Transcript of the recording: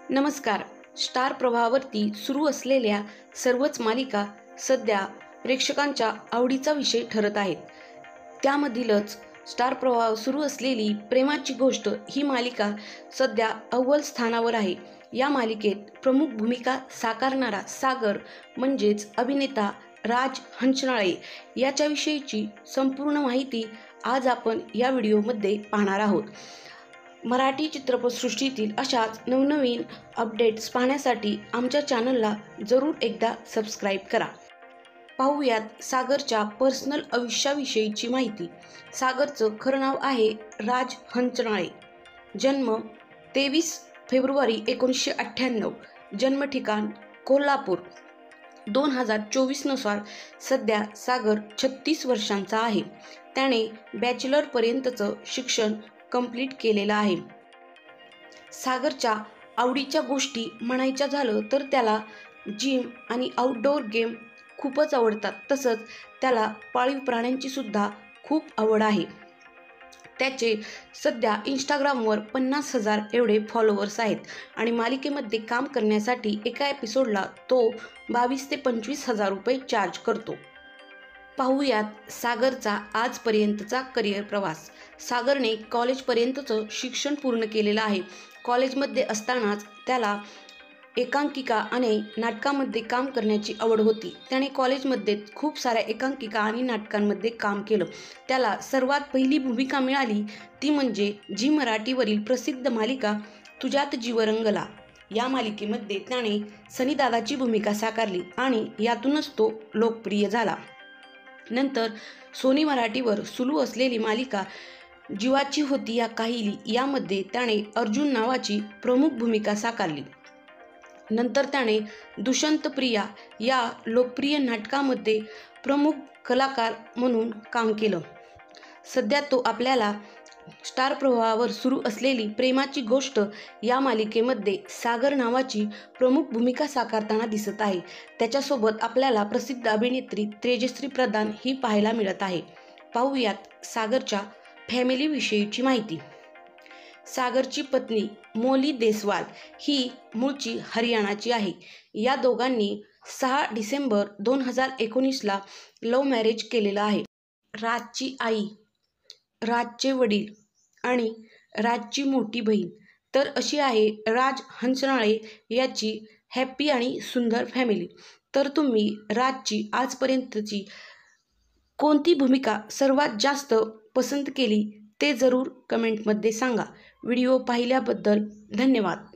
नमस्कार. स्टार प्रवाहावरती सुरू असलेल्या सर्वच मालिका सध्या प्रेक्षकांच्या आवडीचा विषय ठरत आहेत. त्यामधीलच स्टार प्रवाह सुरू असलेली प्रेमाची गोष्ट ही मालिका सध्या अव्वल स्थानावर आहे. या मालिकेत प्रमुख भूमिका साकारणारा सागर म्हणजेच अभिनेता राज हंचनाळे याच्याविषयीची संपूर्ण माहिती आज आपण या व्हिडिओमध्ये पाहणार आहोत. मराठी चित्रपटसृष्टीतील अशाच नवनवीन अपडेट्स पाहण्यासाठी आमच्या चॅनलला जरूर एकदा सबस्क्राईब करा. पाहूयात सागरच्या पर्सनल आयुष्याविषयीची माहिती. सागरचं खरं नाव आहे राज हंचनाळे. जन्म 23 फेब्रुवारी 1998. जन्मठिकाण कोल्हापूर. 2024 नुसार सध्या सागर 36 वर्षांचा आहे. त्याने बॅचलरपर्यंतचं शिक्षण कंप्लीट केलेलं आहे. सागरच्या आवडीच्या गोष्टी म्हणायच्या झालं तर त्याला जिम आणि आउटडोअर गेम खूपच आवडतात. तसंच त्याला पाळीव प्राण्यांची सुद्धा खूप आवड आहे. त्याचे सध्या इंस्टाग्रामवर 50,000 एवढे फॉलोअर्स आहेत आणि मालिकेमध्ये काम करण्यासाठी एका एपिसोडला तो 22,000 ते 25,000 रुपये चार्ज करतो. पाहूयात सागरचा आजपर्यंतचा करिअर प्रवास. सागरने कॉलेजपर्यंतचं शिक्षण पूर्ण केलेलं आहे. कॉलेजमध्ये असतानाच त्याला एकांकिका आणि नाटकामध्ये काम करण्याची आवड होती. त्याने कॉलेजमध्ये खूप साऱ्या एकांकिका आणि नाटकांमध्ये काम केलं. त्याला सर्वात पहिली भूमिका मिळाली ती म्हणजे झी मराठीवरील प्रसिद्ध मालिका तुझ्यात जीव रंगला. या मालिकेमध्ये त्याने सनीदादाची भूमिका साकारली आणि यातूनच तो लोकप्रिय झाला. नंतर सोनी मराठीवर सुरू असलेली मालिका जीवाची होती या काहिली यामध्ये त्याने अर्जुन नावाची प्रमुख भूमिका साकारली. नंतर त्याने दुष्यंत प्रिया या लोकप्रिय नाटकामध्ये प्रमुख कलाकार म्हणून काम केलं. सध्या तो आपल्याला स्टार प्रवाहावर सुरू असलेली प्रेमाची गोष्ट या मालिकेमध्ये सागर नावाची प्रमुख भूमिका साकारताना दिसत आहे. त्याच्यासोबत आपल्याला प्रसिद्ध अभिनेत्री तेजश्री प्रधान ही पाहायला मिळत आहे. पाहूयात सागरच्या फॅमिलीविषयीची माहिती. सागरची पत्नी मोली देसवाल ही मूळची हरियाणाची आहे. या दोघांनी 6 डिसेंबर 2019ला लव्ह मॅरेज केलेलं आहे. राजची आई, राजचे वडील आणि राजची मोठी बहीण तर अशी आहे राज हंचनाळे याची हॅपी आणि सुंदर फॅमिली. तर तुम्ही राजची आजपर्यंतची कोणती भूमिका सर्वात जास्त पसंत केली ते जरूर कमेंटमध्ये सांगा. व्हिडिओ पाहिल्याबद्दल धन्यवाद.